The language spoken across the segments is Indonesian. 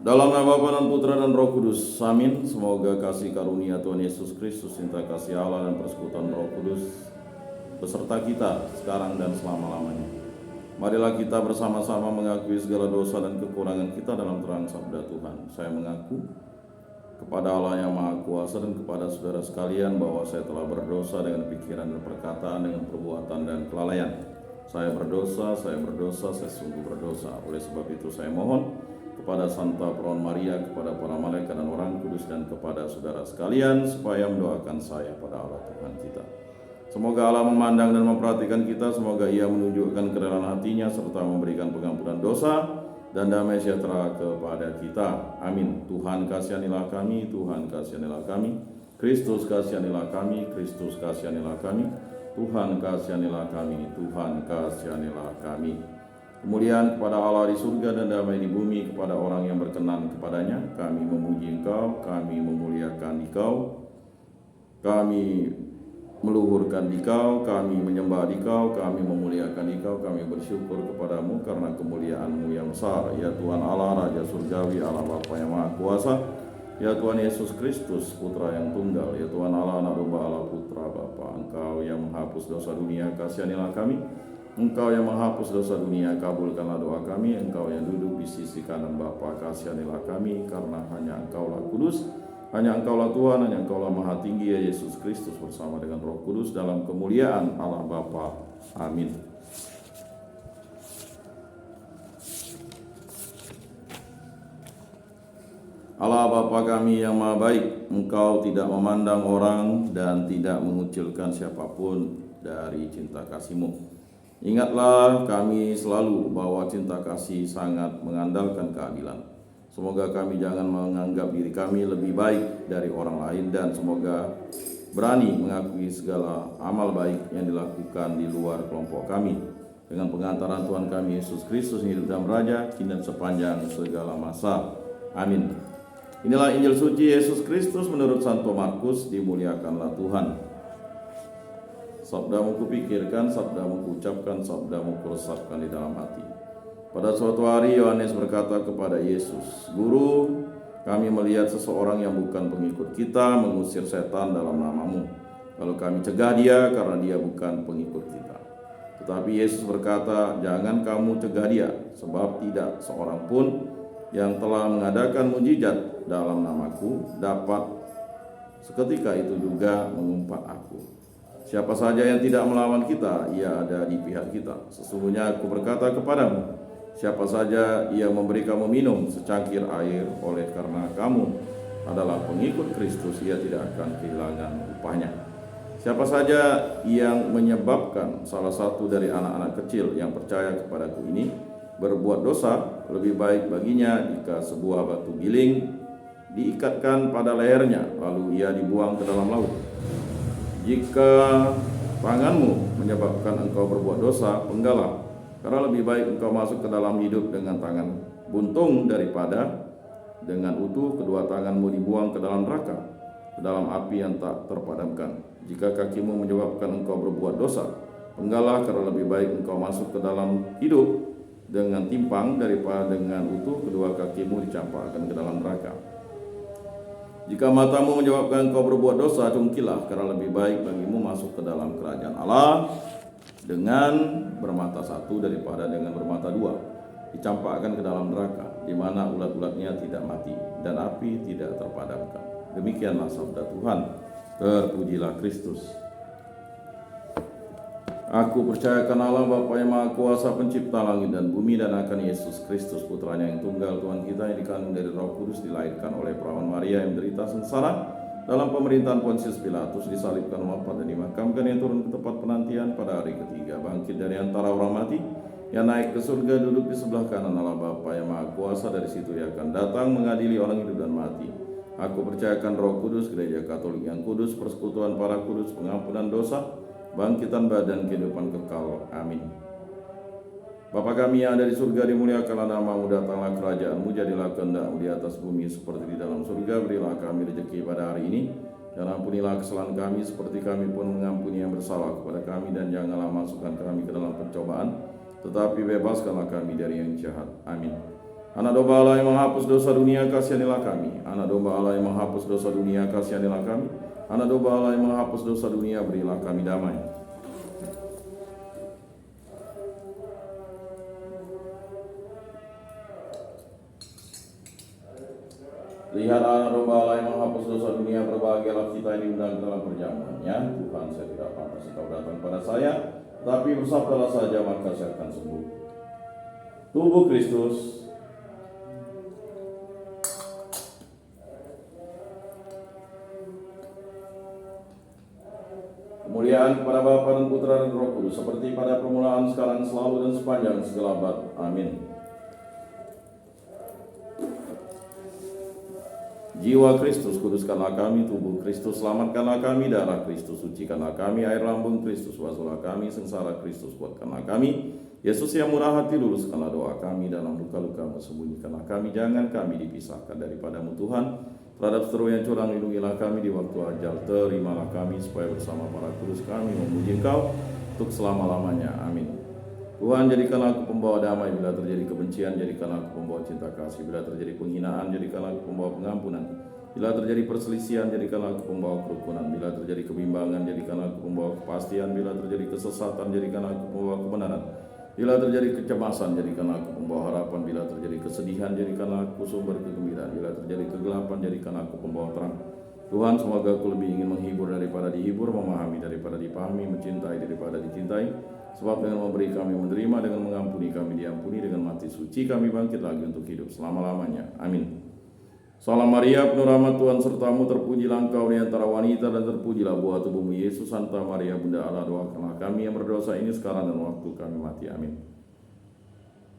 Dalam nama Bapa dan Putra dan Roh Kudus, amin. Semoga kasih karunia Tuhan Yesus Kristus, cinta kasih Allah dan persekutuan Roh Kudus beserta kita sekarang dan selama-lamanya. Marilah kita bersama-sama mengakui segala dosa dan kekurangan kita dalam terang sabda Tuhan. Saya mengaku kepada Allah yang Maha Kuasa dan kepada saudara sekalian bahwa saya telah berdosa dengan pikiran dan perkataan, dengan perbuatan dan kelalaian. Saya berdosa, saya sungguh berdosa. Oleh sebab itu saya mohon kepada Santa Perawan Maria, kepada para malaikat dan orang kudus, dan kepada saudara sekalian supaya mendoakan saya pada Allah Tuhan kita. Semoga Allah memandang dan memperhatikan kita, semoga Ia menunjukkan kerelaan hatinya serta memberikan pengampunan dosa dan damai sejahtera kepada kita. Amin. Tuhan kasihanilah kami, Tuhan kasihanilah kami. Kristus kasihanilah kami, Kristus kasihanilah kami. Tuhan kasihanilah kami, Tuhan kasihanilah kami. Kemuliaan kepada Allah di surga dan damai di bumi kepada orang yang berkenan kepadanya. Kami memuji Engkau, kami memuliakan Engkau, kami meluhurkan Dikau, kami menyembah Dikau, kami memuliakan Dikau, kami bersyukur kepadamu karena kemuliaan-Mu yang besar. Ya Tuhan Allah, Raja Surgawi, Allah Bapa yang Maha Kuasa, ya Tuhan Yesus Kristus, Putra yang tunggal, ya Tuhan Allah, Anak Domba Allah, Putra Bapa, Engkau yang menghapus dosa dunia, kasihanilah kami. Engkau yang menghapus dosa dunia, kabulkanlah doa kami. Engkau yang duduk di sisi kanan Bapa, kasihanilah kami, karena hanya Engkaulah kudus, hanya Engkaulah Tuhan, hanya Engkaulah Maha Tinggi, ya Yesus Kristus, bersama dengan Roh Kudus dalam kemuliaan Allah Bapa. Amin. Allah Bapa kami yang Maha Baik, Engkau tidak memandang orang dan tidak mengucilkan siapapun dari cinta kasih-Mu. Ingatlah kami selalu bahwa cinta kasih sangat mengandalkan keadilan. Semoga kami jangan menganggap diri kami lebih baik dari orang lain, dan semoga berani mengakui segala amal baik yang dilakukan di luar kelompok kami. Dengan pengantaran Tuhan kami Yesus Kristus yang hidup dan Raja, kini dan sepanjang segala masa. Amin. Inilah Injil suci Yesus Kristus menurut Santo Markus. Dimuliakanlah Tuhan. Sabdamu kupikirkan, sabdamu kuucapkan, sabdamu kuresapkan di dalam hati. Pada suatu hari Yohanes berkata kepada Yesus, Guru, kami melihat seseorang yang bukan pengikut kita mengusir setan dalam nama-Mu. Lalu kami cegah dia karena dia bukan pengikut kita. Tetapi Yesus berkata, jangan kamu cegah dia, sebab tidak seorang pun yang telah mengadakan mujizat dalam nama-Ku dapat seketika itu juga mengumpat Aku. Siapa saja yang tidak melawan kita, ia ada di pihak kita. Sesungguhnya Aku berkata kepadamu, siapa saja yang memberi kamu minum secangkir air oleh karena kamu adalah pengikut Kristus, ia tidak akan kehilangan upahnya. Siapa saja yang menyebabkan salah satu dari anak-anak kecil yang percaya kepadaku ini berbuat dosa, lebih baik baginya jika sebuah batu giling diikatkan pada lehernya, lalu ia dibuang ke dalam laut. Jika tanganmu menyebabkan engkau berbuat dosa, penggalah, karena lebih baik engkau masuk ke dalam hidup dengan tangan buntung daripada dengan utuh kedua tanganmu dibuang ke dalam neraka, ke dalam api yang tak terpadamkan. Jika kakimu menyebabkan engkau berbuat dosa, penggalah, karena lebih baik engkau masuk ke dalam hidup dengan timpang daripada dengan utuh kedua kakimu dicampakkan ke dalam neraka. Jika matamu menyebabkan engkau berbuat dosa, cungkilah, karena lebih baik bagimu masuk ke dalam kerajaan Allah dengan bermata satu daripada dengan bermata dua, dicampakkan ke dalam neraka, di mana ulat-ulatnya tidak mati dan api tidak terpadamkan. Demikianlah sabda Tuhan. Terpujilah Kristus. Aku percayakan Allah Bapa yang Maha Kuasa, pencipta langit dan bumi, dan akan Yesus Kristus, Putranya yang tunggal, Tuhan kita, yang dikandung dari Roh Kudus, dilahirkan oleh Perawan Maria, yang menderita sengsara dalam pemerintahan Pontius Pilatus, disalibkan, wafat dan dimakamkan, yang turun ke tempat penantian pada hari ketiga, bangkit dari antara orang mati, yang naik ke surga, duduk di sebelah kanan Allah Bapa yang Maha Kuasa. Dari situ Ia akan datang mengadili orang hidup dan mati. Aku percayakan Roh Kudus, Gereja Katolik yang kudus, persekutuan para kudus, pengampunan dosa, bangkitan badan, kehidupan kekal. Amin. Bapa kami yang ada di surga, dimuliakanlah nama-Mu, datanglah kerajaan-Mu, jadilah kehendak-Mu di atas bumi seperti di dalam surga. Berilah kami rezeki pada hari ini, dan ampunilah kesalahan kami seperti kami pun mengampuni yang bersalah kepada kami, dan janganlah masukkan kami ke dalam pencobaan, tetapi bebaskanlah kami dari yang jahat. Amin. Anak domba Allah yang menghapus dosa dunia, kasihanilah kami. Anak domba Allah yang menghapus dosa dunia, kasihanilah kami. Anak domba Allah yang menghapus dosa dunia, berilah kami damai. Lihat anak domba Allah yang menghapus dosa dunia, berbahagialah kita ini undang dalam perjamuannya. Tuhan, saya tidak pantas Engkau datang pada saya, tapi bersabdalah saja maka saya akan sembuh. Tubuh Kristus. Kemuliaan kepada Bapa dan Putra dan Roh Kudus, seperti pada permulaan, sekarang, selalu, dan sepanjang segala abad. Amin. Jiwa Kristus, kuduskanlah kami. Tubuh Kristus, selamatkanlah kami. Darah Kristus, sucikanlah kami. Air lambung Kristus, basuhlah kami. Sengsara Kristus, kuatkanlah kami. Yesus yang murah hati, luluskanlah doa kami. Dalam luka-luka sembunyikanlah kami. Jangan kami dipisahkan daripadamu Tuhan. Terhadap seteru yang curang, lindungilah kami di waktu ajal. Terimalah kami supaya bersama para kudus kami memuji Engkau untuk selama-lamanya. Amin. Tuhan, jadikanlah aku pembawa damai bila terjadi kebencian, jadikanlah aku pembawa cinta kasih. Bila terjadi penghinaan, jadikanlah aku pembawa pengampunan. Bila terjadi perselisihan, jadikanlah aku pembawa kerukunan. Bila terjadi kebimbangan, jadikanlah aku pembawa kepastian. Bila terjadi kesesatan, jadikanlah aku pembawa kebenaran. Bila terjadi kecemasan, jadikanlah aku pembawa harapan. Bila terjadi kesedihan, jadikanlah aku sumber kegembiraan. Bila terjadi kegelapan, jadikanlah aku pembawa terang. Tuhan, semoga aku lebih ingin menghibur daripada dihibur, memahami daripada dipahami, mencintai daripada dicintai. Sebab dengan memberi kami menerima, dengan mengampuni kami diampuni, dengan mati suci kami bangkit lagi untuk hidup selama-lamanya. Amin. Salam Maria, penuh rahmat Tuhan sertamu, terpujilah engkau di antara wanita dan terpujilah buah tubuhmu Yesus. Santa Maria Bunda Allah, doakanlah kami yang berdosa ini sekarang dan waktu kami mati. Amin.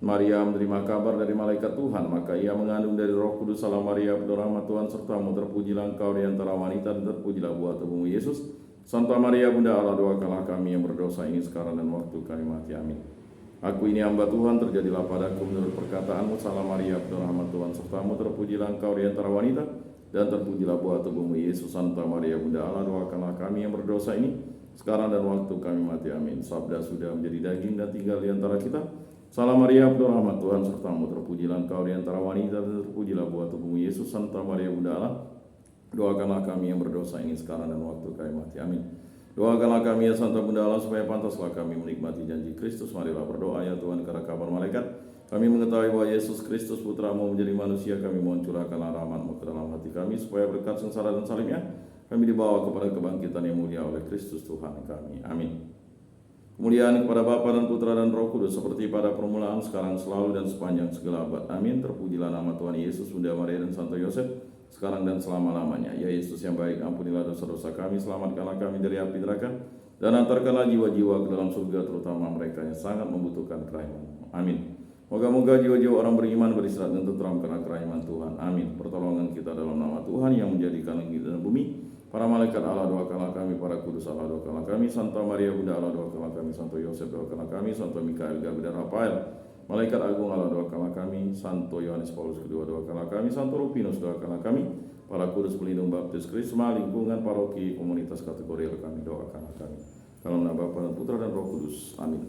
Maria menerima kabar dari malaikat Tuhan, maka ia mengandung dari Roh Kudus. Salam Maria, penuh rahmat Tuhan sertamu, terpujilah engkau di antara wanita dan terpujilah buah tubuhmu Yesus. Santa Maria Bunda Allah, doakanlah kami yang berdosa ini sekarang dan waktu kami mati. Amin. Aku ini hamba Tuhan, terjadilah padaku menurut perkataanmu. Salam Maria, penuh rahmat Tuhan sertamu, terpujilah engkau di antara wanita dan terpujilah buah tubuhmu Yesus. Santa Maria Bunda Allah, doakanlah kami yang berdosa ini sekarang dan waktu kami mati. Amin. Sabda sudah menjadi daging dan tinggal di antara kita. Salam Maria, penuh rahmat Tuhan sertamu, terpujilah engkau di antara wanita dan terpujilah buah tubuhmu Yesus. Santa Maria Bunda Allah, doakanlah kami yang berdosa ini sekarang dan waktu kami mati. Amin. Doakanlah kami ya Santa Bunda Allah, supaya pantaslah kami menikmati janji Kristus. Marilah berdoa ya Tuhan, karena kabar malaikat kami mengetahui bahwa Yesus Kristus Putramu menjadi manusia. Kami mohon curahkanlah rahmat-Mu ke dalam hati kami, supaya berkat sengsara dan salibnya kami dibawa kepada kebangkitan yang mulia oleh Kristus Tuhan kami. Amin. Kemuliaan kepada Bapa dan Putra dan Roh Kudus, seperti pada permulaan, sekarang, selalu, dan sepanjang segala abad. Amin. Terpujilah nama Tuhan Yesus, Bunda Maria dan Santo Yosef, sekarang dan selama-lamanya. Ya Yesus yang baik, ampunilah dosa-dosa kami, selamatkanlah kami dari api neraka, dan antarkanlah jiwa-jiwa ke dalam surga, terutama mereka yang sangat membutuhkan kerahiman-Mu. Amin. Moga-moga jiwa-jiwa orang beriman beristirahat dan tentram karena kerahiman Tuhan. Amin. Pertolongan kita dalam nama Tuhan yang menjadikan langit dan bumi. Para malaikat Allah, doakanlah kami. Para kudus Allah, doakanlah kami. Santa Maria Bunda Allah, doakanlah kami. Santo Yosef, doakanlah kami. Santo Mikael, Gabriel, dan Rafael, malaikat agung Allah, doakanlah kami. Santo Yohanes Paulus II, doakanlah kami. Santo Rupinus, doakanlah kami. Para kudus pelindung baptis Krisma, lingkungan paroki, komunitas kategori kami, doakanlah kami. Dalam nama Bapa dan Putra dan Roh Kudus. Amin.